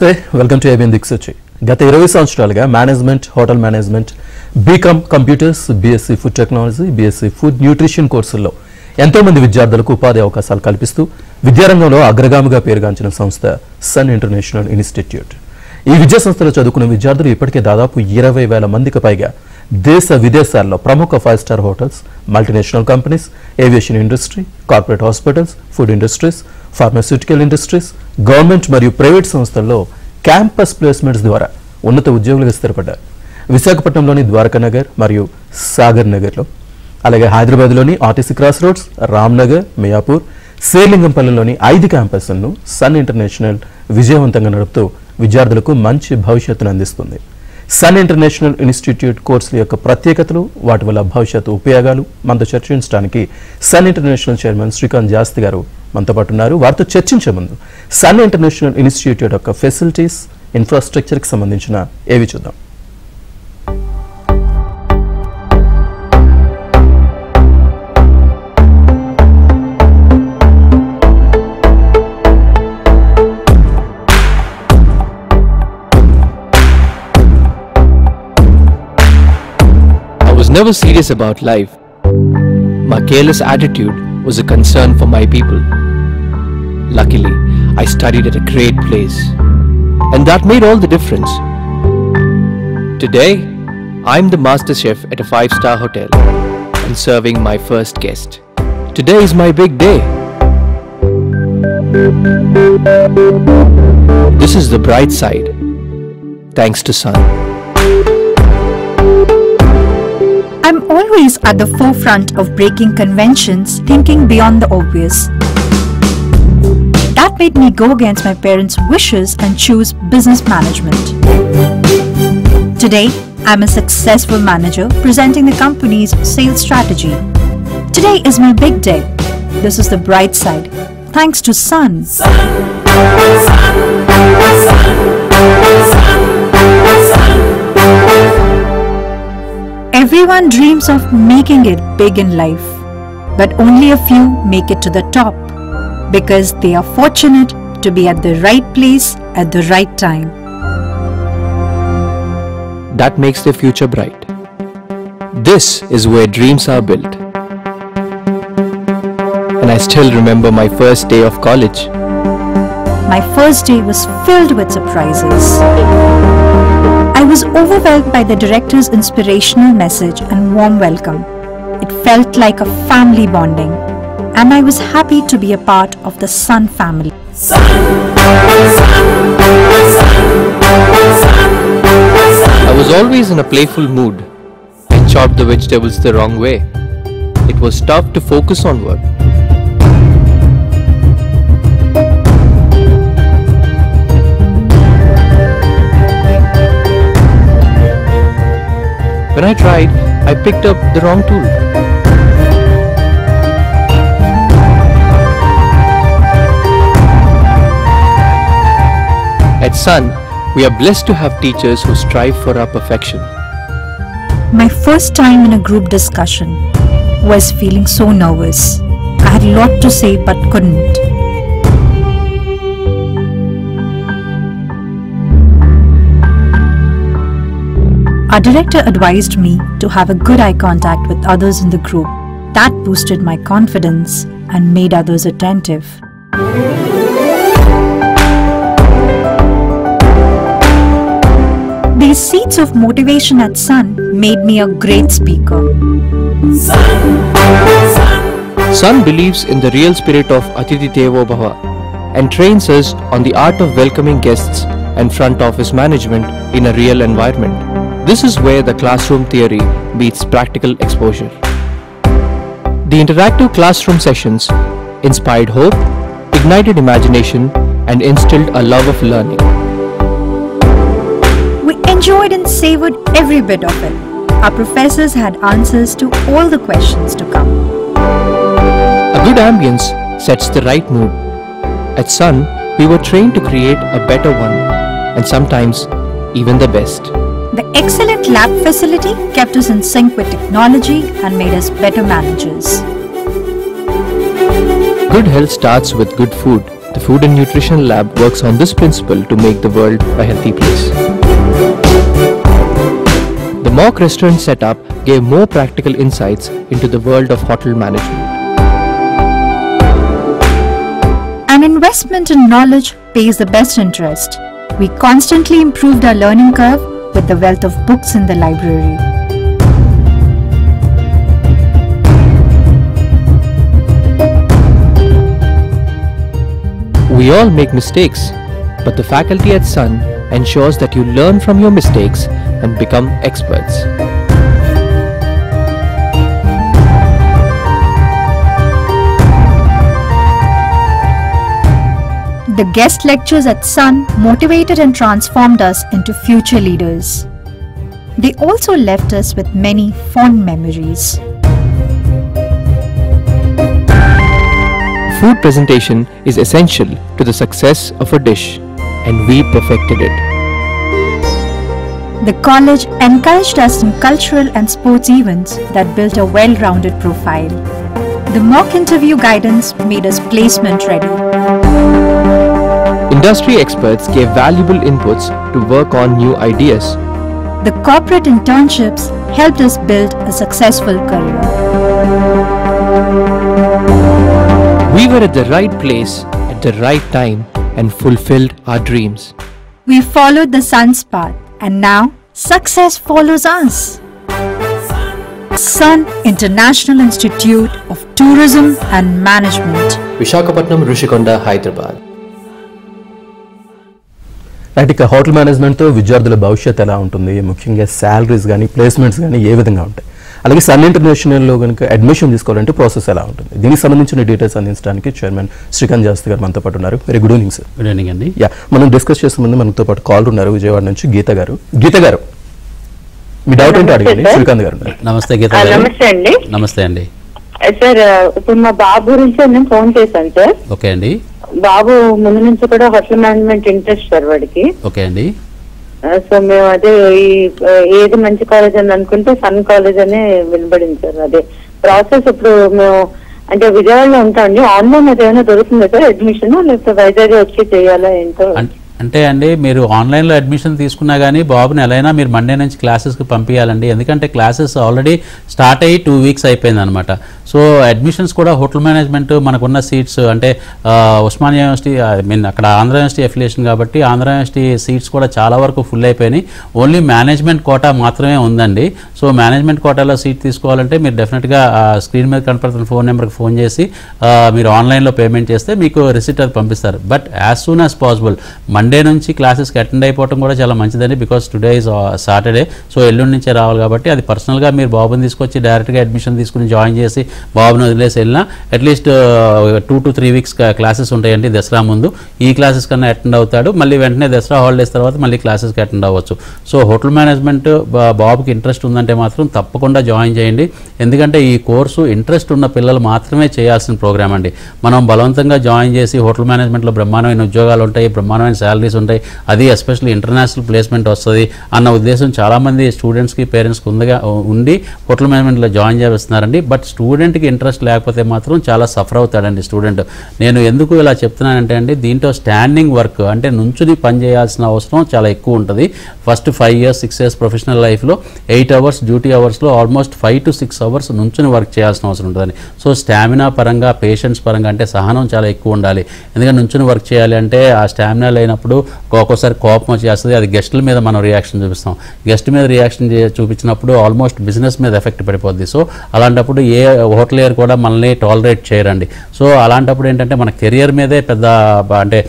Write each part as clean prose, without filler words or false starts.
Welcome to ABN దిక్సూచి. గత 20 సంవత్సరాలుగా management, hotel management, BCom computers, BSc food technology, BSc food nutrition కోర్సుల్లో ఎంతో మంది విద్యార్థులకు ఉపాధి అవకాశాలు కల్పిస్తూ విద్యారంగంలో అగ్రగామిగా పేరుగాంచిన సంస్థ సన్ ఇంటర్నేషనల్ ఇన్స్టిట్యూట్. ఈ విద్యా సంస్థలో చదువుకున్న విద్యార్థులు ఇప్పటికే దాదాపు 20,000 మందికి పైగా దేశ విదేశాల్లో ప్రముఖ 5-స్టార్ hotels, multinational companies, aviation industry, corporate hospitals, food industries, pharmaceutical industries, government మరియు ప్రైవేట్ సంస్థల్లో క్యాంపస్ ప్లేస్మెంట్స్ ద్వారా ఉన్నత ఉద్యోగులుగా స్థిరపడ్డారు. విశాఖపట్నంలోని ద్వారకానగర్ మరియు సాగర్ నగర్లో, అలాగే హైదరాబాద్లోని RTC cross roads, Ramnagar, Miyapur, శేర్లింగంపల్లిలోని 5 క్యాంపస్లను సన్ ఇంటర్నేషనల్ విజయవంతంగా నడుపుతూ విద్యార్థులకు మంచి భవిష్యత్తును అందిస్తుంది. సన్ ఇంటర్నేషనల్ ఇన్స్టిట్యూట్ కోర్సుల యొక్క ప్రత్యేకతలు, వాటి వల్ల భవిష్యత్తు ఉపయోగాలు మనతో చర్చించడానికి సన్ ఇంటర్నేషనల్ చైర్మన్ శ్రీకాంత్ జాస్తి గారు మనతో పాటు ఉన్నారు. వారితో చర్చించే ముందు సన్ ఇంటర్నేషనల్ ఇన్స్టిట్యూట్ యొక్క ఫెసిలిటీస్, ఇన్ఫ్రాస్ట్రక్చర్కి సంబంధించిన ఏవి చూద్దాం. Never serious about life. My careless attitude was a concern for my people. Luckily, I studied at a great place, and that made all the difference. Today, I'm the master chef at a 5-star hotel and serving my first guest. Today is my big day. This is the bright side, thanks to Sun. I'm always at the forefront of breaking conventions, thinking beyond the obvious. That made me go against my parents' wishes and choose business management. Today, I'm a successful manager presenting the company's sales strategy. Today is my big day. This is the bright side, thanks to Sun. Everyone dreams of making it big in life, but only a few make it to the top because they are fortunate to be at the right place at the right time. That makes their future bright. This is where dreams are built. And I still remember my first day of college. My first day was filled with surprises. I was overwhelmed by the director's inspirational message and warm welcome. It felt like a family bonding, and I was happy to be a part of the Sun family. I was always in a playful mood. I chopped the vegetables the wrong way. It was tough to focus on work. When I tried, I picked up the wrong tool. At Sun, we are blessed to have teachers who strive for our perfection. My first time in a group discussion was feeling so nervous. I had a lot to say but couldn't. Our director advised me to have a good eye contact with others in the group. That boosted my confidence and made others attentive. These seeds of motivation at Sun made me a great speaker. Sun believes in the real spirit of Atithi Devo Bhava and trains us on the art of welcoming guests and front office management in a real environment. This is where the classroom theory meets practical exposure. The interactive classroom sessions inspired hope, ignited imagination, and instilled a love of learning. We enjoyed and savored every bit of it. Our professors had answers to all the questions to come. A good ambience sets the right mood. At Sun, we were trained to create a better one, and sometimes even the best. The excellent lab facility kept us in sync with technology and made us better managers. Good health starts with good food. The Food and Nutrition Lab works on this principle to make the world a healthy place. The mock restaurant setup gave more practical insights into the world of hotel management. An investment in knowledge pays the best interest. We constantly improved our learning curve with the wealth of books in the library. We all make mistakes, but the faculty at Sun ensures that you learn from your mistakes and become experts. The guest lectures at Sun motivated and transformed us into future leaders. They also left us with many fond memories. Food presentation is essential to the success of a dish, and we perfected it. The college encouraged us in cultural and sports events that built a well-rounded profile. The mock interview guidance made us placement ready. Industry experts gave valuable inputs to work on new ideas. The corporate internships helped us build a successful career. We were at the right place at the right time and fulfilled our dreams. We followed the Sun's path, and now success follows us. Sun International Institute of Tourism and Management, Visakhapatnam, Rishikonda, Hyderabad. Right, ఇక hotel మేనేజ్మెంట్తో విద్యార్థుల భవిష్యత్తు ఎలా ఉంటుంది, ముఖ్యంగా salaries కానీ placements కానీ ఏ విధంగా ఉంటాయి, అలాగే సన్ ఇంటర్నేషనల్లో కనుక అడ్మిషన్ తీసుకోవాలంటే ప్రాసెస్ ఎలా ఉంటుంది, దీనికి సంబంధించిన డీటెయిల్స్ అందించడానికి చైర్మన్ శ్రీకాంత్ జాస్తి గారు మనతో పాటు ఉన్నారు. Very good evening sir. Good evening అండి. యా, మనం డిస్కస్ చేసే ముందు మనతో పాటు కాల్ ఉన్నారు విజయవాడ నుంచి గీత గారు. గీత గారు, మీ డౌట్ ఏంటో అడిగండి. శ్రీకాంత్ గారు ఉన్నారు. నమస్తే గీత గారు. నమస్తే అండి. నమస్తే అండి. సార్, ఇప్పుడు మా బాబు గురించి నేను ఫోన్ చేశాను సార్. ఓకే అండి. బాబు ముందు నుంచి కూడా హోటల్ మేనేజ్మెంట్ ఇంట్రెస్ట్ సార్ వాడికి. ఓకే అండి. సో మేము అదే ఏది మంచి కాలేజ్ అని అనుకుంటే సన్ కాలేజ్ అనే వినబడింది సార్. అదే ప్రాసెస్ ఇప్పుడు మేము అంటే విజయవాడలో ఉంటామండి. ఆన్లైన్ అది ఏమైనా దొరుకుతుందా సార్ అడ్మిషన్, లేకపోతే వైజాగ్ వచ్చి చేయాలా ఏంటో? అంటే అండి, మీరు ఆన్లైన్లో అడ్మిషన్ తీసుకున్నా కానీ బాబుని ఎలా అయినా మీరు మండే నుంచి క్లాసెస్కి పంపించాలండి. ఎందుకంటే క్లాసెస్ ఆల్రెడీ స్టార్ట్ అయ్యి 2 weeks అయిపోయింది అనమాట. సో అడ్మిషన్స్ కూడా హోటల్ మేనేజ్మెంట్ మనకున్న సీట్స్ అంటే ఉస్మానియా యూనివర్సిటీ అక్కడ ఆంధ్ర యూనివర్సిటీ అఫిలియేషన్ కాబట్టి ఆంధ్ర యూనివర్సిటీ సీట్స్ కూడా చాలా వరకు ఫుల్ అయిపోయినాయి. ఓన్లీ మేనేజ్మెంట్ కోటా మాత్రమే ఉందండి. సో మేనేజ్మెంట్ కోటాలో సీట్ తీసుకోవాలంటే మీరు డెఫినెట్గా స్క్రీన్ మీద కనపడుతున్న ఫోన్ నెంబర్కి ఫోన్ చేసి మీరు ఆన్లైన్లో పేమెంట్ చేస్తే మీకు రిసిప్ట్ అది పంపిస్తారు. But as soon as possible Monday నుంచి క్లాసెస్కి అటెండ్ అయిపోవడం కూడా చాలా మంచిదండి. Because today is Saturday. So ఎల్లుండి నుంచే రావాలి కాబట్టి అది పర్సనల్గా మీరు బాబుని తీసుకొచ్చి డైరెక్ట్గా అడ్మిషన్ తీసుకుని జాయిన్ చేసి బాబుని వదిలేసి వెళ్ళినా అట్లీస్ట్ 2 to 3 weeks క్లాసెస్ ఉంటాయండి దసరా ముందు. ఈ క్లాసెస్ కన్నా అటెండ్ అవుతాడు, మళ్ళీ వెంటనే దసరా హాలిడేస్ తర్వాత మళ్ళీ క్లాసెస్కి అటెండ్ అవ్వచ్చు. సో హోటల్ మేనేజ్మెంట్ బాబుకి ఇంట్రెస్ట్ ఉందంటే మాత్రం తప్పకుండా జాయిన్ చేయండి. ఎందుకంటే ఈ కోర్సు ఇంట్రెస్ట్ ఉన్న పిల్లలు మాత్రమే చేయాల్సిన ప్రోగ్రామ్ అండి. మనం బలవంతంగా జాయిన్ చేసి హోటల్ మేనేజ్మెంట్లో బ్రహ్మాండమైన ఉద్యోగాలు ఉంటాయి, బ్రహ్మాండమైన శాలరీస్ ఉంటాయి, అది ఎస్పెషల్లీ ఇంటర్నేషనల్ ప్లేస్మెంట్ వస్తుంది అన్న ఉద్దేశం చాలామంది స్టూడెంట్స్కి పేరెంట్స్కి ఉండి హోటల్ మేనేజ్మెంట్లో జాయిన్ చేస్తున్నారండి. బట్ స్టూడెంట్కి ఇంట్రెస్ట్ లేకపోతే మాత్రం చాలా సఫర్ అవుతాడండి స్టూడెంట్. నేను ఎందుకు ఇలా చెప్తున్నానంటే అండి, దీంట్లో స్టాండింగ్ వర్క్ అంటే నుంచుని పని చేయాల్సిన అవసరం చాలా ఎక్కువ ఉంటుంది. ఫస్ట్ 5 years 6 years ప్రొఫెషనల్ లైఫ్లో 8 hours డ్యూటీ అవర్స్లో ఆల్మోస్ట్ 5 to 6 hours నుంచుని వర్క్ చేయాల్సిన అవసరం ఉంటుందని. సో స్టామినా పరంగా పేషెన్స్ పరంగా అంటే సహనం చాలా ఎక్కువ ఉండాలి. ఎందుకంటే నుంచుని వర్క్ చేయాలి అంటే ఆ స్టామినా లేనప్పుడు ఒక్కోసారి కోపం వచ్చేస్తుంది. అది గెస్టుల మీద మనం రియాక్షన్ చూపిస్తాం. గెస్ట్ మీద రియాక్షన్ చూపించినప్పుడు ఆల్మోస్ట్ బిజినెస్ మీద ఎఫెక్ట్ పడిపోద్ది. సో అలాంటప్పుడు ఏ హోటలియర్ కూడా మనల్ని టాలరేట్ చేయరండి. సో అలాంటప్పుడు ఏంటంటే మన కెరియర్ మీదే పెద్ద అంటే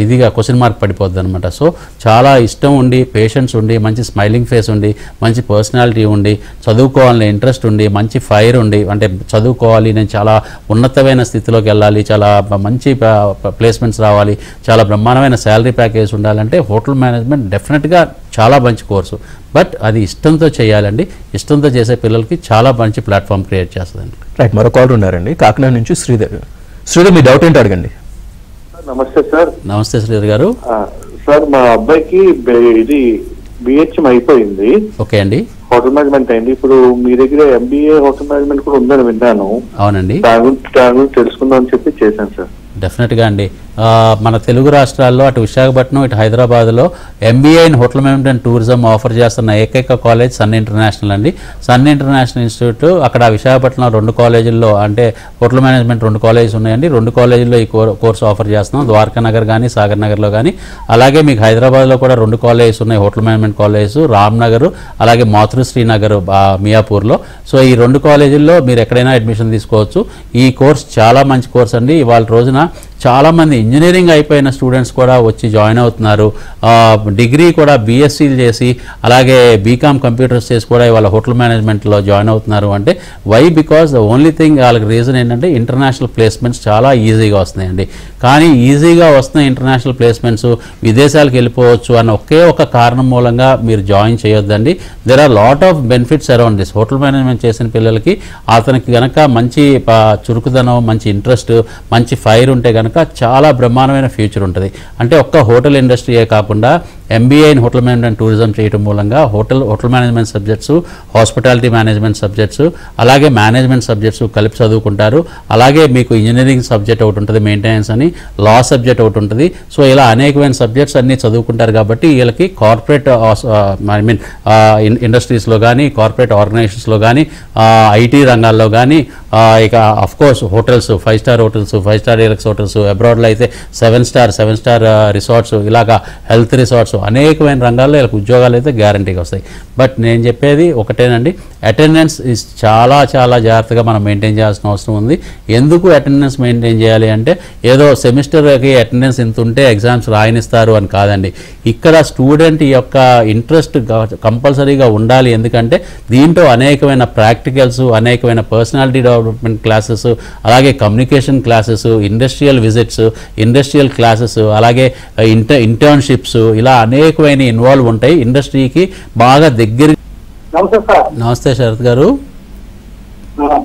ఇదిగా క్వశ్చన్ మార్క్ పడిపోద్ది అనమాట. సో చాలా ఇష్టం ఉండి పేషెన్స్ ఉండి మంచి స్మైలింగ్ ఫేస్ ఉండి మంచి పర్సనాలిటీ ఉండి చదువుకోవాలని ఇంట్రెస్ట్ ఉండి మంచి ఫైర్ ఉండి అంటే చదువుకోవాలి, నేను చాలా ఉన్నతమైన స్థితిలోకి వెళ్ళాలి, చాలా మంచి ప్లేస్మెంట్స్ రావాలి, చాలా బ్రహ్మాండమైన శాలరీ ప్యాకేజ్ ఉండాలంటే హోటల్ మేనేజ్మెంట్ డెఫినెట్గా చాలా మంచి కోర్సు. బట్ అది ఇష్టంతో చేయాలండి. ఇష్టంతో చేసే పిల్లలకి చాలా మంచి ప్లాట్ఫామ్ క్రియేట్ చేస్తుందండి. రైట్, మరో కాల్ ఉన్నారండి కాకినాడ నుంచి శ్రీధర్. శ్రీధర్, మీ డౌట్ ఏంటో అడగండి. నమస్తే సార్. నమస్తే శ్రీధర్ గారు. సార్, మా అబ్బాయికి ఇది బిహెచ్ఎం అయిపోయింది. ఓకే అండి. హోటల్ మేనేజ్మెంట్ అయింది. ఇప్పుడు మీ దగ్గర ఎంబీఏ హోటల్ మేనేజ్మెంట్ కూడా ఉందని విన్నాను. అవునండి. దాని గురించి తెలుసుకుందాం అని చెప్పి చేశాను సార్. డెఫినెట్గా అండి. మన తెలుగు రాష్ట్రాల్లో అటు విశాఖపట్నం ఇటు హైదరాబాద్లో MBA in hotel management and tourism offer చేస్తున్న ఏకైక కాలేజ్ సన్ ఇంటర్నేషనల్ అండి. సన్ ఇంటర్నేషనల్ ఇన్స్టిట్యూట్ అక్కడ విశాఖపట్నం 2 కాలేజీల్లో అంటే హోటల్ మేనేజ్మెంట్ 2 కాలేజెస్ ఉన్నాయండి. 2 కాలేజీల్లో ఈ కోర్సు ఆఫర్ చేస్తున్నాం. ద్వారకా నగర్ కానీ సాగర్ నగర్లో కానీ, అలాగే మీకు హైదరాబాద్లో కూడా 2 కాలేజెస్ ఉన్నాయి హోటల్ మేనేజ్మెంట్ కాలేజెస్, రామ్నగర్ అలాగే మాతృశ్రీ నగర్ మియాపూర్లో. సో ఈ 2 కాలేజీల్లో మీరు ఎక్కడైనా అడ్మిషన్ తీసుకోవచ్చు. ఈ కోర్స్ చాలా మంచి కోర్స్ అండి. ఇవాళ రోజున చాలామంది ఇంజనీరింగ్ అయిపోయిన స్టూడెంట్స్ కూడా వచ్చి జాయిన్ అవుతున్నారు. డిగ్రీ కూడా బీఎస్సీలు చేసి అలాగే బీకామ్ కంప్యూటర్స్ చేసి కూడా ఇవాళ హోటల్ మేనేజ్మెంట్లో జాయిన్ అవుతున్నారు. అంటే why? Because the only thing వాళ్ళకి రీజన్ ఏంటంటే ఇంటర్నేషనల్ ప్లేస్మెంట్స్ చాలా ఈజీగా వస్తున్నాయండి. కానీ ఈజీగా వస్తున్న ఇంటర్నేషనల్ ప్లేస్మెంట్స్ విదేశాలకు వెళ్ళిపోవచ్చు అన్న ఒకే ఒక కారణం మూలంగా మీరు జాయిన్ చేయొద్దండి. There are lot of benefits around this. Hotel management చేసిన పిల్లలకి అతనికి కనుక మంచి చురుకుదనం, మంచి ఇంట్రెస్ట్, మంచి ఫైర్ ఉంటే కనుక చాలా బ్రహ్మాండమైన ఫ్యూచర్ ఉంటుంది. అంటే ఒక్క హోటల్ ఇండస్ట్రీయే కాకుండా MBA in hotel management and tourism చేయడం మూలంగా hotel management subjects, hospitality management subjects, అలాగే మేనేజ్మెంట్ సబ్జెక్ట్స్ కలిపి చదువుకుంటారు. అలాగే మీకు ఇంజనీరింగ్ సబ్జెక్ట్ ఒకటి ఉంటుంది, మెయింటెనెన్స్ అని, లా సబ్జెక్ట్ ఒకటి ఉంటుంది. సో ఇలా అనేకమైన సబ్జెక్ట్స్ అన్నీ చదువుకుంటారు కాబట్టి వీళ్ళకి కార్పొరేట్ ఇండస్ట్రీస్లో కానీ, కార్పొరేట్ ఆర్గనైజేషన్స్లో కానీ, ఐటీ రంగాల్లో కానీ, ఇక of course hotels, 5 star hotels, 5 star deluxe hotels, అబ్రాడ్లో అయితే 7 స్టార్ రిసార్ట్స్, ఇలాగా హెల్త్ రిసార్ట్స్, అనేకమైన రంగాల్లో వీళ్ళకి ఉద్యోగాలు అయితే గ్యారంటీగా వస్తాయి. బట్ నేను చెప్పేది ఒకటేనండి, అటెండెన్స్ ఇస్ చాలా చాలా జాగ్రత్తగా మనం మెయింటైన్ చేయాల్సిన అవసరం ఉంది. ఎందుకు అటెండెన్స్ మెయింటైన్ చేయాలి అంటే ఏదో సెమిస్టర్కి అటెండెన్స్ ఇంత ఉంటే ఎగ్జామ్స్ రాయనిస్తారు అని కాదండి. ఇక్కడ స్టూడెంట్ యొక్క ఇంట్రెస్ట్ కంపల్సరీగా ఉండాలి. ఎందుకంటే దీంట్లో అనేకమైన ప్రాక్టికల్స్, అనేకమైన పర్సనాలిటీ డెవలప్మెంట్ క్లాసెస్, అలాగే communication classes, industrial visits, industrial classes, అలాగే ఇంటర్న్షిప్స్, ఇలా అనేకమైన ఇన్వాల్వ్ ఉంటాయి. ఇండస్ట్రీకి బాగా దగ్గర. నమస్తే శరత్ గారు.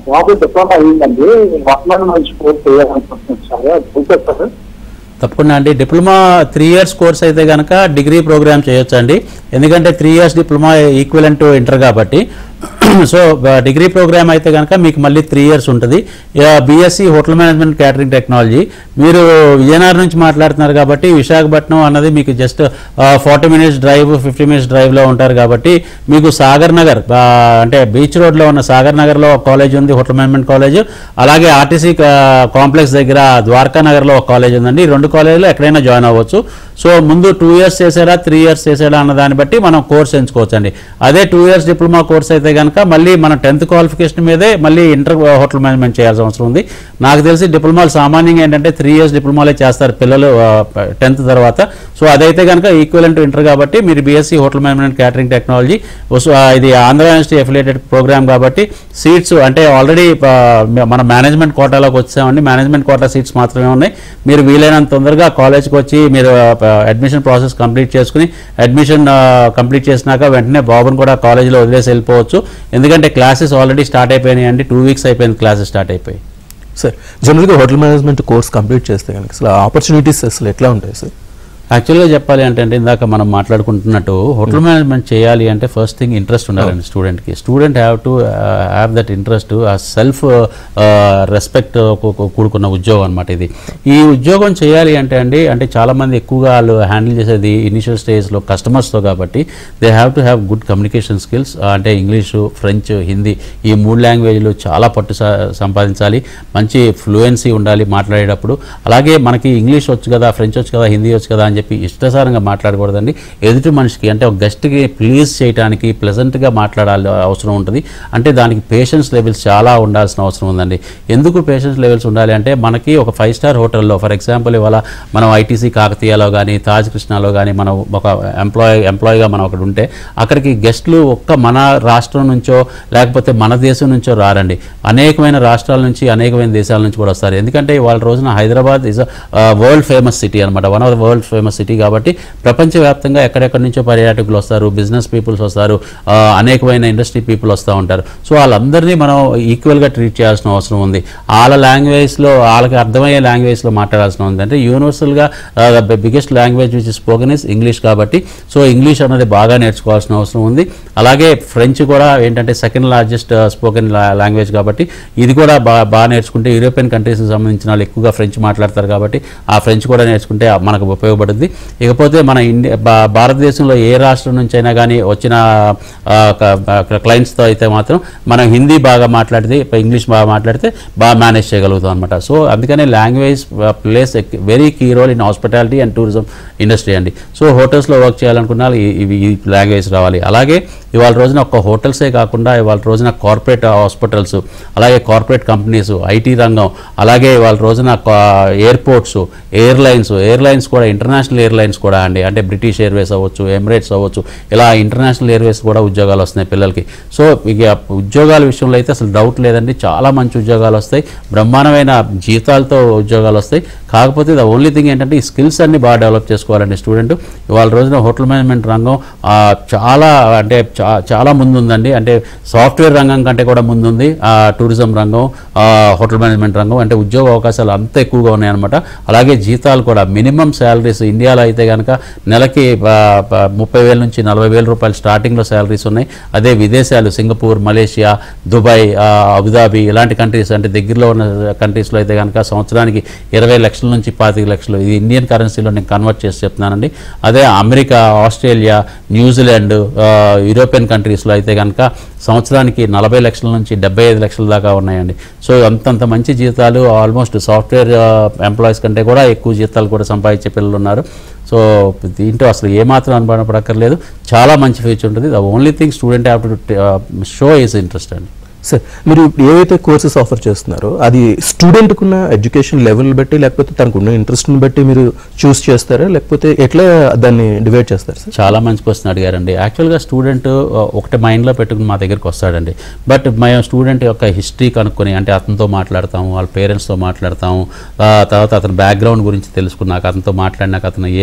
బాబు డిప్లొమా అయ్యిందండి, వర్తమానం నుంచి కోర్స్ చేయాలనుకుంటున్నాను సార్. తప్పకుండా అండి. డిప్లొమా 3 years కోర్స్ అయితే కనుక డిగ్రీ ప్రోగ్రామ్ చేయొచ్చు అండి. ఎందుకంటే 3 years diploma equivalent to inter కాబట్టి. సో డిగ్రీ ప్రోగ్రామ్ అయితే కనుక మీకు మళ్ళీ 3 years ఉంటుంది. BSc hotel management catering technology. మీరు విజయనగరం నుంచి మాట్లాడుతున్నారు కాబట్టి విశాఖపట్నం అన్నది మీకు జస్ట్ 40 minutes డ్రైవ్, 50 minutes డ్రైవ్లో ఉంటారు కాబట్టి మీకు సాగర్ నగర్ అంటే బీచ్ రోడ్లో ఉన్న సాగర్ నగర్లో ఒక కాలేజ్ ఉంది, హోటల్ మేనేజ్మెంట్ కాలేజ్. అలాగే ఆర్టీసీ కాంప్లెక్స్ దగ్గర ద్వారకా నగర్లో ఒక కాలేజ్ ఉందండి. ఈ 2 కాలేజీలో ఎక్కడైనా జాయిన్ అవ్వచ్చు. సో ముందు 2 years చేసారా 3 years చేసాడా అన్న దాన్ని బట్టి మనం కోర్స్ ఎంచుకోవచ్చు అండి. అదే 2 years డిప్లొమా కోర్స్ అయితే కనుక మళ్ళీ మనం 10th క్వాలిఫికేషన్ మీదే మళ్ళీ ఇంటర్ హోటల్ మేనేజ్మెంట్ చేయాల్సిన అవసరం ఉంది. నాకు తెలిసి డిప్లొమాలు సామాన్యంగా ఏంటంటే 3 years డిప్లొమాలే చేస్తారు పిల్లలు 10th తర్వాత. సో అదైతే కనుక ఈక్వలెంట్ ఇంటర్ కాబట్టి మీరు BSc hotel management catering technology, ఇది ఆంధ్ర యూనివర్సిటీ అఫిలియేటెడ్ ప్రోగ్రామ్ కాబట్టి సీట్స్ అంటే ఆల్రెడీ మన మేనేజ్మెంట్ కోటాలోకి వచ్చామండి. మేనేజ్మెంట్ కోటా సీట్స్ మాత్రమే ఉన్నాయి. మీరు వీలైనంత తొందరగా కాలేజ్కి వచ్చి మీరు అడ్మిషన్ ప్రాసెస్ కంప్లీట్ చేసుకుని అడ్మిషన్ కంప్లీట్ చేసినాక వెంటనే బాబుని కూడా కాలేజీలో వదిలేసి వెళ్ళిపోవచ్చు. ఎందుకంటే క్లాసెస్ ఆల్రెడీ స్టార్ట్ అయిపోయినాయి అండి. 2 weeks అయిపోయింది క్లాసెస్ స్టార్ట్ అయిపోయి. సార్ జనరల్గా హోటల్ మేనేజ్మెంట్ కోర్స్ కంప్లీట్ చేస్తే కనుక అసలు ఆపర్చునిటీస్ అసలు ఎట్లా ఉంటాయి సార్? యాక్చువల్గా చెప్పాలి అంటే ఇందాక మనం మాట్లాడుకుంటున్నట్టు హోటల్ మేనేజ్మెంట్ చేయాలి అంటే ఫస్ట్ థింగ్ ఇంట్రెస్ట్ ఉండాలండి స్టూడెంట్కి. స్టూడెంట్ హ్యావ్ దట్ ఇంట్రెస్ట్, ఆ సెల్ఫ్ రెస్పెక్ట్ కూడుకున్న ఉద్యోగం అనమాట ఇది. ఈ ఉద్యోగం చేయాలి అంటే అంటే చాలామంది ఎక్కువగా వాళ్ళు హ్యాండిల్ చేసేది ఇనిషియల్ స్టేజ్లో కస్టమర్స్తో కాబట్టి they have to have good communication skills. అంటే ఇంగ్లీషు, ఫ్రెంచ్, హిందీ ఈ 3 languages చాలా పట్టు సంపాదించాలి. మంచి ఫ్లూయెన్సీ ఉండాలి మాట్లాడేటప్పుడు. అలాగే మనకి ఇంగ్లీష్ వచ్చు కదా, ఫ్రెంచ్ వచ్చు కదా, హిందీ వచ్చు కదా అని చెప్పి ఇష్టసారంగా మాట్లాడకూడదండి. ఎదుటి మనిషికి అంటే ఒక గెస్ట్కి ప్లీజ్ చేయడానికి ప్లెజెంట్గా మాట్లాడాలి అవసరం ఉంటుంది. అంటే దానికి పేషెన్స్ లెవెల్స్ చాలా ఉండాల్సిన అవసరం ఉందండి. ఎందుకు పేషెన్స్ లెవెల్స్ ఉండాలి అంటే మనకి ఒక 5 star హోటల్లో ఫర్ ఎగ్జాంపుల్ ఇవాళ మనం ఐటీసీ కాకతీయలో కానీ తాజ్ కృష్ణాలో కానీ మనం ఒక ఎంప్లాయీగా మనం అక్కడ ఉంటే అక్కడికి గెస్టులు మన రాష్ట్రం నుంచో లేకపోతే మన దేశం నుంచో రారండి. అనేకమైన రాష్ట్రాల నుంచి, అనేకమైన దేశాల నుంచి కూడా వస్తారు. ఎందుకంటే వాళ్ళ రోజున Hyderabad is world famous city అనమాట. One of the world famous famous city కాబట్టి ప్రపంచవ్యాప్తంగా ఎక్కడెక్కడి నుంచో పర్యాటకులు వస్తారు, బిజినెస్ పీపుల్స్ వస్తారు, అనేకమైన ఇండస్ట్రీ పీపుల్ వస్తూ ఉంటారు. సో వాళ్ళందరినీ మనం ఈక్వల్గా ట్రీట్ చేయాల్సిన అవసరం ఉంది. వాళ్ళ లాంగ్వేజ్లో, వాళ్ళకి అర్థమయ్యే లాంగ్వేజ్లో మాట్లాడాల్సిన ఉంది. అంటే యూనివర్సల్గా biggest language which is spoken is English కాబట్టి సో ఇంగ్లీష్ అనేది బాగా నేర్చుకోవాల్సిన అవసరం ఉంది. అలాగే ఫ్రెంచ్ కూడా ఏంటంటే సెకండ్ లార్జెస్ట్ స్పోకెన్ లాంగ్వేజ్ కాబట్టి ఇది కూడా బాగా నేర్చుకుంటే, యూరోపియన్ కంట్రీస్కి సంబంధించిన వాళ్ళు ఎక్కువగా ఫ్రెంచ్ మాట్లాడతారు కాబట్టి ఆ ఫ్రెంచ్ కూడా నేర్చుకుంటే మనకు ఉపయోగపడుతుంది. ఇకపోతే మన భారతదేశంలో ఏ రాష్ట్రం నుంచి అయినా కానీ వచ్చిన క్లయింట్స్తో అయితే మాత్రం మనం హిందీ బాగా మాట్లాడితే, ఇంగ్లీష్ బాగా మాట్లాడితే బాగా మేనేజ్ చేయగలుగుతాం అనమాట. సో అందుకనే language plays very key role in hospitality and tourism industry అండి. సో హోటల్స్లో వర్క్ చేయాలనుకున్న ఈ లాంగ్వేజ్ రావాలి. అలాగే ఇవాళ రోజున ఒక్క హోటల్సే కాకుండా ఇవాళ రోజున కార్పొరేట్ హాస్పిటల్స్, అలాగే కార్పొరేట్ కంపెనీస్, ఐటీ రంగం, అలాగే ఇవాళ రోజున ఎయిర్పోర్ట్స్, ఎయిర్లైన్స్ కూడా, ఇంటర్నేషనల్ ఎయిర్లైన్స్ కూడా అండి. అంటే బ్రిటిష్ ఎయిర్వేస్ అవ్వచ్చు, ఎమిరేట్స్ అవ్వచ్చు, ఇలా ఇంటర్నేషనల్ ఎయిర్వేస్ కూడా ఉద్యోగాలు వస్తున్నాయి పిల్లలకి. సో ఇక ఉద్యోగాల విషయంలో అయితే అసలు డౌట్ లేదండి, చాలా మంచి ఉద్యోగాలు వస్తాయి, బ్రహ్మాండమైన జీతాలతో ఉద్యోగాలు వస్తాయి. కాకపోతే ద ఓన్లీ థింగ్ ఏంటంటే ఈ స్కిల్స్ అన్ని బాగా డెవలప్ చేసుకోవాలండి స్టూడెంట్. ఇవాళ రోజున హోటల్ మేనేజ్మెంట్ రంగం చాలా ముందుందండి. అంటే సాఫ్ట్వేర్ రంగం కంటే కూడా ముందుంది టూరిజం రంగం, హోటల్ మేనేజ్మెంట్ రంగం. అంటే ఉద్యోగ అవకాశాలు అంత ఎక్కువగా ఉన్నాయన్నమాట. అలాగే జీతాలు కూడా మినిమం శాలరీస్ ఇండియాలో అయితే కనుక నెలకి 30,000 నుంచి 40,000 రూపాయలు స్టార్టింగ్లో శాలరీస్ ఉన్నాయి. అదే విదేశాలు సింగపూర్, మలేషియా, దుబాయ్, అబుదాబి ఇలాంటి కంట్రీస్, అంటే దగ్గరలో ఉన్న కంట్రీస్లో అయితే కనుక సంవత్సరానికి 20 లక్షల నుంచి 25 లక్షలు, ఇది ఇండియన్ కరెన్సీలో నేను కన్వర్ట్ చేసి చెప్తున్నానండి. అదే అమెరికా, ఆస్ట్రేలియా, న్యూజిలాండ్, యూరోపియన్ కంట్రీస్లో అయితే కనుక సంవత్సరానికి 40 లక్షల నుంచి 75 లక్షల దాకా ఉన్నాయండి. సో అంతంత మంచి జీతాలు, ఆల్మోస్ట్ సాఫ్ట్వేర్ ఎంప్లాయీస్ కంటే కూడా ఎక్కువ జీతాలు కూడా సంపాదించే పిల్లలు ఉన్నారు. సో దీంట్లో అసలు ఏమాత్రం అనుభవపడక్కర్లేదు, చాలా మంచి ఫ్యూచర్ ఉంటుంది. The only thing student have to show is interest అండి. సార్, మీరు ఏవైతే కోర్సెస్ ఆఫర్ చేస్తున్నారో అది స్టూడెంట్కున్న ఎడ్యుకేషన్ లెవెల్ బట్టి, లేకపోతే తనకున్న ఇంట్రెస్ట్ని బట్టి మీరు చూస్ చేస్తారా, లేకపోతే ఎట్లా దాన్ని డివైడ్ చేస్తారు సార్? చాలా మంచి క్వశ్చన్ అడిగారండి. యాక్చువల్గా స్టూడెంట్ ఒకటి మైండ్లో పెట్టుకుని మా దగ్గరికి వస్తాడండి. బట్ మేము స్టూడెంట్ యొక్క హిస్టరీ కనుక్కొని, అంటే అతనితో మాట్లాడతాము, వాళ్ళ పేరెంట్స్తో మాట్లాడతాము, తర్వాత అతని బ్యాక్గ్రౌండ్ గురించి తెలుసుకున్నాక, అతనితో మాట్లాడినాక అతను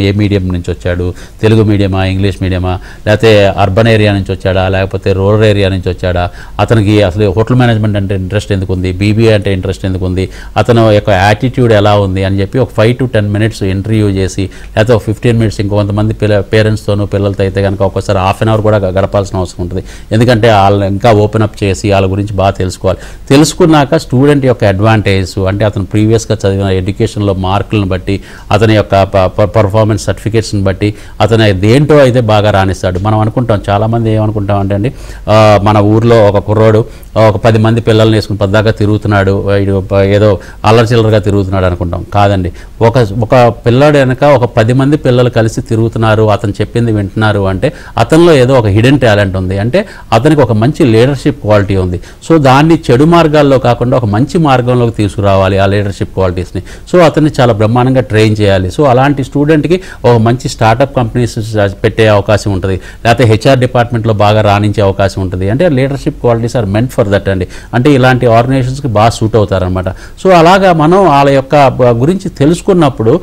ఏ మీడియం నుంచి వచ్చాడు, తెలుగు మీడియమా, ఇంగ్లీష్ మీడియమా, లేకపోతే అర్బన్ ఏరియా నుంచి వచ్చాడా, లేకపోతే రూరల్ ఏరియా నుంచి వచ్చాడా, అతనికి అసలు హోటల్ మేనేజ్మెంట్ అంటే ఇంట్రెస్ట్ ఎందుకు ఉంది, బీబీఏ అంటే ఇంట్రెస్ట్ ఎందుకు ఉంది, అతను యొక్క యాటిట్యూడ్ ఎలా ఉంది అని చెప్పి ఒక 5 to 10 minutes ఇంటర్వ్యూ చేసి, లేకపోతే ఒక 15 minutes ఇంకొంతమంది పేరెంట్స్తోనూ పిల్లలతో అయితే కనుక ఒక్కోసారి ½ an hour కూడా గడపాల్సిన అవసరం ఉంటుంది. ఎందుకంటే వాళ్ళు ఇంకా ఓపెన్ అప్ చేసి వాళ్ళ గురించి బాగా తెలుసుకోవాలి. తెలుసుకున్నాక స్టూడెంట్ యొక్క అడ్వాంటేజ్, అంటే అతను ప్రీవియస్గా చదివిన ఎడ్యుకేషన్లో మార్కులను బట్టి, అతని యొక్క పర్ఫార్మెన్స్ సర్టిఫికేట్స్ని బట్టి అతను దేంటో అయితే బాగా రాణిస్తాడు. మనం అనుకుంటాం, చాలామంది ఏమనుకుంటాం అంటే అండి, మన ఊర్లో ఒక కుర్రోడు ఒక 10 మంది పిల్లల్ని వేసుకుని పద్దాకా తిరుగుతున్నాడు, ఏదో అల్లరి చిల్లరగా తిరుగుతున్నాడు అనుకుంటాం. కాదండి, ఒక పిల్లాడు వెనక ఒక 10 మంది పిల్లలు కలిసి తిరుగుతున్నారు, అతను చెప్పింది వింటున్నారు అంటే అతనిలో ఏదో ఒక హిడెన్ టాలెంట్ ఉంది, అంటే అతనికి ఒక మంచి లీడర్షిప్ క్వాలిటీ ఉంది. సో దాన్ని చెడు మార్గాల్లో కాకుండా ఒక మంచి మార్గంలోకి తీసుకురావాలి ఆ లీడర్షిప్ క్వాలిటీస్ని. సో అతన్ని చాలా బ్రహ్మాండంగా ట్రైన్ చేయాలి. సో అలాంటి స్టూడెంట్కి ఒక మంచి స్టార్టప్ కంపెనీస్ పెట్టే అవకాశం ఉంటుంది, లేకపోతే హెచ్ఆర్ డిపార్ట్మెంట్లో బాగా రాణించే అవకాశం ఉంటుంది. అంటే leadership qualities are meant for that అండి. అంటే ఇలాంటి ఆర్గనైజేషన్స్కి బాగా సూట్ అవుతారనమాట. సో అలాగా మనం వాళ్ళ యొక్క గురించి తెలుసుకున్నప్పుడు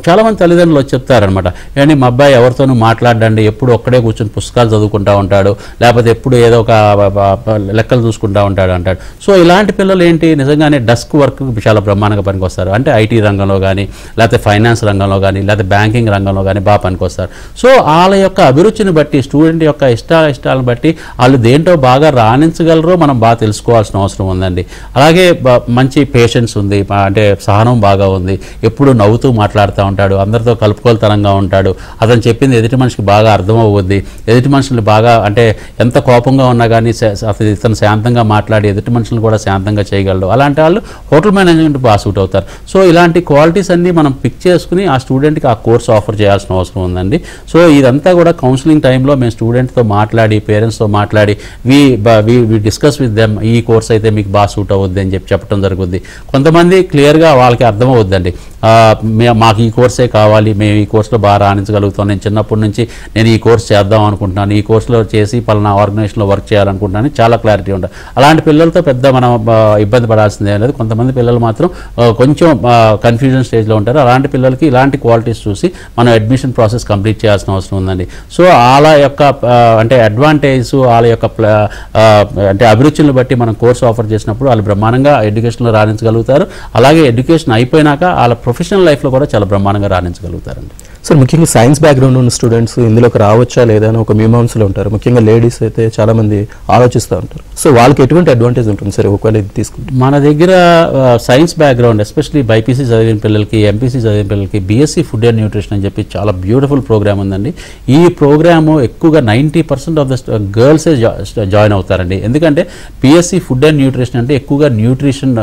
చాలామంది తల్లిదండ్రులు వచ్చి చెప్తారనమాట, ఏంటి మా అబ్బాయి ఎవరితోనూ మాట్లాడండి, ఎప్పుడు ఒక్కడే కూర్చొని పుస్తకాలు చదువుకుంటూ ఉంటాడు, లేకపోతే ఎప్పుడు ఏదో ఒక లెక్కలు చూసుకుంటూ ఉంటాడు అంటాడు. సో ఇలాంటి పిల్లలు ఏంటి, నిజంగానే డస్క్ వర్క్ చాలా బ్రహ్మాండంగా పనికొస్తారు. అంటే ఐటీ రంగంలో కానీ, లేకపోతే ఫైనాన్స్ రంగంలో కానీ, లేకపోతే బ్యాంకింగ్ రంగంలో కానీ బాగా పనికొస్తారు. సో వాళ్ళ యొక్క అభిరుచిని బట్టి, స్టూడెంట్ యొక్క ఇష్టాలను బట్టి వాళ్ళు దేంటో బాగా రాణించగలరో మనం బాగా తెలుసుకోవాల్సిన అవసరం ఉందండి. అలాగే మంచి పేషెన్స్ ఉంది, అంటే సహనం బాగా ఉంది, ఎప్పుడు నవ్వుతూ మాట్లాడుతూ ఉంటాడు, అందరితో కలుపుకోలుతనంగా ఉంటాడు, అతను చెప్పింది ఎదుటి మనిషికి బాగా అర్థమవుద్ది, ఎదుటి మనుషులు బాగా, అంటే ఎంత కోపంగా ఉన్నా కానీ ఇతను శాంతంగా మాట్లాడి ఎదుటి మనుషులను కూడా శాంతంగా చేయగలడు. అలాంటి వాళ్ళు హోటల్ మేనేజ్మెంట్ బాగా సూట్ అవుతారు. సో ఇలాంటి క్వాలిటీస్ అన్నీ మనం పిక్ చేసుకుని ఆ స్టూడెంట్కి ఆ కోర్స్ ఆఫర్ చేయాల్సిన అవసరం ఉందండి. సో ఇదంతా కూడా కౌన్సిలింగ్ టైంలో మేము స్టూడెంట్తో మాట్లాడి, పేరెంట్స్తో మాట్లాడి we discuss discuss with them, ఈ కోర్స్ అయితే మీకు బాగా సూట్ అవుద్ది అని చెప్పడం జరుగుద్ది. కొంతమంది క్లియర్గా వాళ్ళకి అర్థమవుద్దండి, మాకు ఈ కోర్సే కావాలి, మేము ఈ కోర్సులో బాగా రాణించగలుగుతాం, నేను చిన్నప్పటి నుంచి నేను ఈ కోర్స్ చేద్దాం అనుకుంటున్నాను, ఈ కోర్సులో చేసి పలానా ఆర్గనైజేషన్లో వర్క్ చేయాలనుకుంటున్నాను, చాలా క్లారిటీ ఉంటుంది. అలాంటి పిల్లలతో పెద్ద మనం ఇబ్బంది పడాల్సిందే అనేది. కొంతమంది పిల్లలు మాత్రం కొంచెం కన్ఫ్యూజన్ స్టేజ్లో ఉంటారు. అలాంటి పిల్లలకి ఇలాంటి క్వాలిటీస్ చూసి మనం అడ్మిషన్ ప్రాసెస్ కంప్లీట్ చేయాల్సిన అవసరం ఉందండి. సో వాళ్ళ యొక్క అంటే అడ్వాంటేజ్, వాళ్ళ యొక్క అంటే అభిరుచులను బట్టి మనం కోర్స్ ఆఫర్ చేసినప్పుడు వాళ్ళు బ్రహ్మాండంగా ఎడ్యుకేషన్లో రాణించగలుగుతారు. అలాగే ఎడ్యుకేషన్ అయిపోయినాక వాళ్ళ ప్రొఫెషనల్ లైఫ్లో కూడా చాలా బ్రహ్మాండంగా రాణించగలుగుతారండి. సార్, ముఖ్యంగా సైన్స్ బ్యాక్గ్రౌండ్ ఉన్న స్టూడెంట్స్ ఇందులోకి రావచ్చా లేదా అని ఒక మీమాంసలో ఉంటారు. ముఖ్యంగా లేడీస్ అయితే చాలా మంది ఆలోచిస్తూ ఉంటారు. సో వాళ్ళకి ఎటువంటి అడ్వాంటేజ్ ఉంటుంది సార్ ఒకవేళ ఇది తీసుకుంటే? మన దగ్గర సైన్స్ బ్యాక్గ్రౌండ్, ఎస్పెషలీ బైపీసీ చదివిన పిల్లలకి, ఎంపీసీ చదివిన పిల్లలకి బీఎస్సీ ఫుడ్ అండ్ న్యూట్రిషన్ అని చెప్పి చాలా బ్యూటిఫుల్ ప్రోగ్రామ్ ఉందండి. ఈ ప్రోగ్రాము ఎక్కువగా 90% ఆఫ్ ద గర్ల్సే జాయిన్ అవుతారండి. ఎందుకంటే బీఎస్సీ ఫుడ్ అండ్ న్యూట్రిషన్ అంటే ఎక్కువగా న్యూట్రిషన్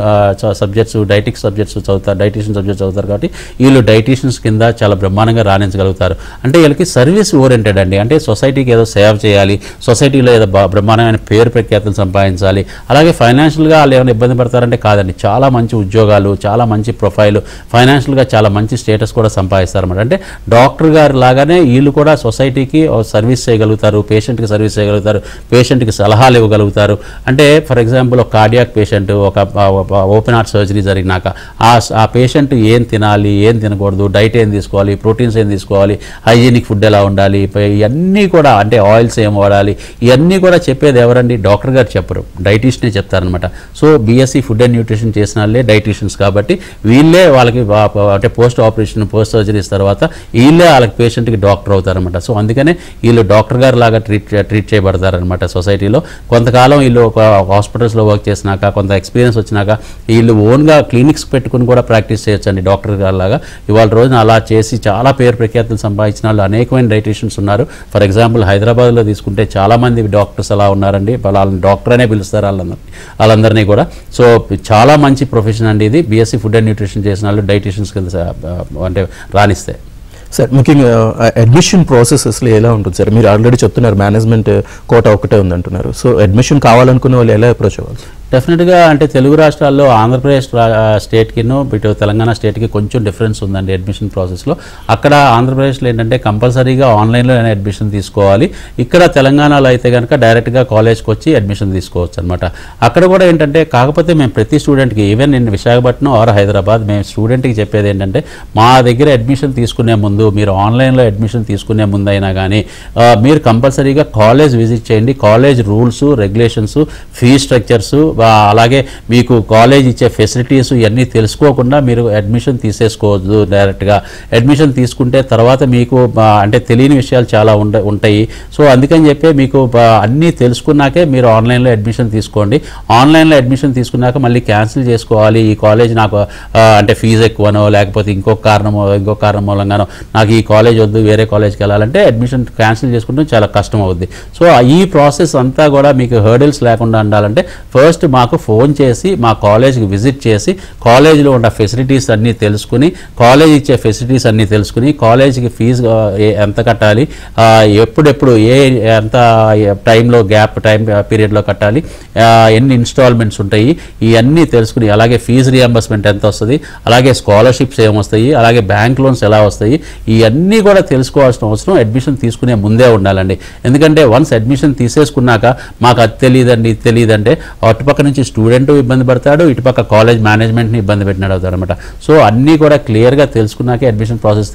సబ్జెక్ట్స్, డైటిక్ సబ్జెక్ట్స్ చదువుతారు, డైటీషియన్ సబ్జెక్ట్స్ చదువుతారు. కాబట్టి వీళ్ళు డైటీషియన్స్ కింద చాలా బ్రహ్మాండంగా రాణించగలుగుతారు. అంటే వీళ్ళకి సర్వీస్ ఓరియంటెడ్ అండి. అంటే సొసైటీకి ఏదో సేవ చేయాలి, సొసైటీలో ఏదో బ్రహ్మాండమైన పేరు ప్రఖ్యాతులు సంపాదించాలి. అలాగే ఫైనాన్షియల్గా వాళ్ళు ఏమైనా ఇబ్బంది పడతారంటే కాదండి, చాలా మంచి ఉద్యోగాలు, చాలా మంచి ప్రొఫైల్, ఫైనాన్షియల్గా చాలా మంచి స్టేటస్ కూడా సంపాదిస్తారన్నమాట. అంటే డాక్టర్ గారు లాగానే వీళ్ళు కూడా సొసైటీకి సర్వీస్ చేయగలుగుతారు, పేషెంట్కి సర్వీస్ చేయగలుగుతారు, పేషెంట్కి సలహాలు ఇవ్వగలుగుతారు. అంటే ఫర్ ఎగ్జాంపుల్ ఒక కార్డియాక్ పేషెంట్, ఒక ఓపెన్ హార్ట్ సర్జరీ జరిగినాక ఆ పేషెంట్ ఏం తినాలి, ఏం తినకూడదు, డైట్ ఏం తీసుకోవాలి, ప్రోటీన్స్ ఏం తీసుకోవాలి, హైజీనిక్ ఫుడ్ ఎలా ఉండాలి, ఇవన్నీ కూడా అంటే ఆయిల్స్ ఏం వాడాలి, ఇవన్నీ కూడా చెప్పేది ఎవరండి? డాక్టర్ గారు చెప్పరు, డైటీషియనే చెప్తారనమాట. So BSc food and nutrition చేసిన వాళ్ళే డైటీషియన్స్ కాబట్టి వీళ్ళే వాళ్ళకి అంటే పోస్ట్ ఆపరేషన్, పోస్ట్ సర్జరీస్ తర్వాత వీళ్ళే వాళ్ళకి పేషెంట్కి డాక్టర్ అవుతారనమాట. సో అందుకనే వీళ్ళు డాక్టర్ గారు లాగా ట్రీట్ చేయబడతారనమాట సొసైటీలో. కొంతకాలం వీళ్ళు ఒక హాస్పిటల్స్లో వర్క్ చేసినాక, కొంత ఎక్స్పీరియన్స్ వచ్చినాక వీళ్ళు ఓన్గా క్లినిక్స్ పెట్టుకుని కూడా ప్రాక్టీస్ చేయొచ్చండి డాక్టర్ గారు లాగా. ఇవాళ రోజున అలా చేసి చాలా పేరు ప్రఖ్యాతులు సంపాదించిన వాళ్ళు అనేకమైన డైటీషియన్స్ ఉన్నారు. ఫర్ ఎగ్జాంపుల్ హైదరాబాద్లో తీసుకుంటే చాలామంది డాక్టర్స్ అలా ఉన్నారండి. వాళ్ళని డాక్టర్ అనే పిలుస్తారు వాళ్ళందరినీ కూడా. సో చాలా మంచి ప్రొఫెషన్ అండి ఇది. బీఎస్సీ ఫుడ్ అండ్ న్యూట్రిషన్ చేసిన వాళ్ళు డైటీషియన్స్ కింద అంటే రాణిస్తే. సార్, ముఖ్యంగా అడ్మిషన్ ప్రాసెస్ అసలు ఎలా ఉంటుంది సార్? మీరు ఆల్రెడీ చెప్తున్నారు మేనేజ్మెంట్ కోటా ఒకటే ఉందంటున్నారు. సో అడ్మిషన్ కావాలనుకునే వాళ్ళు ఎలా అప్రోచ్ అవ్వాలి? డెఫినెట్గా అంటే తెలుగు రాష్ట్రాల్లో ఆంధ్రప్రదేశ్ స్టేట్కిను ఇటు తెలంగాణ స్టేట్కి కొంచెం డిఫరెన్స్ ఉందండి అడ్మిషన్ ప్రాసెస్లో. అక్కడ ఆంధ్రప్రదేశ్లో ఏంటంటే కంపల్సరీగా ఆన్లైన్లో అడ్మిషన్ తీసుకోవాలి. ఇక్కడ తెలంగాణలో అయితే కనుక డైరెక్ట్గా కాలేజ్కి వచ్చి అడ్మిషన్ తీసుకోవచ్చు అనమాట. అక్కడ కూడా ఏంటంటే కాకపోతే మేము ప్రతి స్టూడెంట్కి, ఈవెన్ నేను విశాఖపట్నం ఆర్ హైదరాబాద్, మేము స్టూడెంట్కి చెప్పేది ఏంటంటే మా దగ్గర అడ్మిషన్ తీసుకునే ముందు, మీరు ఆన్లైన్లో అడ్మిషన్ తీసుకునే ముందు అయినా కానీ మీరు కంపల్సరీగా కాలేజ్ విజిట్ చేయండి. College rules, regulations, fee structures, అలాగే మీకు కాలేజ్ ఇచ్చే ఫెసిలిటీస్ ఇవన్నీ తెలుసుకోకుండా మీరు అడ్మిషన్ తీసేసుకోవద్దు. డైరెక్ట్గా అడ్మిషన్ తీసుకుంటే తర్వాత మీకు అంటే తెలియని విషయాలు చాలా ఉంటాయి. సో అందుకని చెప్పి మీకు అన్నీ తెలుసుకున్నాకే మీరు ఆన్లైన్లో అడ్మిషన్ తీసుకోండి. ఆన్లైన్లో అడ్మిషన్ తీసుకున్నాక మళ్ళీ క్యాన్సిల్ చేసుకోవాలి, ఈ కాలేజ్ నాకు అంటే ఫీజు ఎక్కువనో లేకపోతే ఇంకొక కారణం మూలంగానో నాకు ఈ కాలేజ్ వద్దు, వేరే కాలేజ్కి వెళ్ళాలంటే అడ్మిషన్ క్యాన్సిల్ చేసుకుంటే చాలా కష్టం అవుద్ది. సో ఈ ప్రాసెస్ అంతా కూడా మీకు హర్డిల్స్ లేకుండా ఉండాలంటే ఫస్ట్ మాకు ఫోన్ చేసి మా కాలేజ్కి విజిట్ చేసి కాలేజీలో ఉన్న ఫెసిలిటీస్ అన్నీ తెలుసుకుని, కాలేజ్ ఇచ్చే ఫెసిలిటీస్ అన్నీ తెలుసుకుని, కాలేజీకి ఫీజు ఎంత కట్టాలి, ఎప్పుడెప్పుడు ఎంత టైంలో టైం పీరియడ్లో కట్టాలి, ఎన్ని ఇన్స్టాల్మెంట్స్ ఉంటాయి, ఇవన్నీ తెలుసుకుని, అలాగే ఫీజు రియంబర్స్మెంట్ ఎంత వస్తుంది, అలాగే స్కాలర్షిప్స్ ఏమొస్తాయి, అలాగే బ్యాంక్ లోన్స్ ఎలా వస్తాయి, ఇవన్నీ కూడా తెలుసుకోవాల్సిన అవసరం అడ్మిషన్ తీసుకునే ముందే ఉండాలండి. ఎందుకంటే వన్స్ అడ్మిషన్ తీసేసుకున్నాక మాకు అది తెలియదండి, ఇది తెలియదంటే అటుపక్క నుంచి స్టూడెంట్ ఇబ్బంది పడతాడు, ఇటుపక్క కాలేజ్ మేనేజ్మెంట్ని ఇబ్బంది పెట్టినాడు అవుతాడు అనమాట. సో అన్నీ కూడా క్లియర్గా తెలుసుకున్నాకే అడ్మిషన్ ప్రాసెస్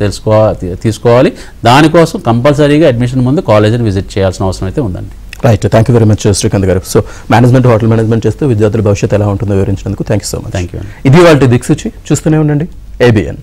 తీసుకోవాలి. దానికోసం కంపల్సరీగా అడ్మిషన్ ముందు కాలేజీని విజిట్ చేయాల్సిన అవసరం అయితే ఉందండి. Right, thank you very much Srikanth garu. So management, hotel management చేస్తూ విద్యార్థుల భవిష్యత్తు ఎలా ఉంటుందో వివరించినందుకు thank you so much. Thank you. ఇది వాళ్ళ దిక్సూచి. చూస్తూనే ఉండండి ABN.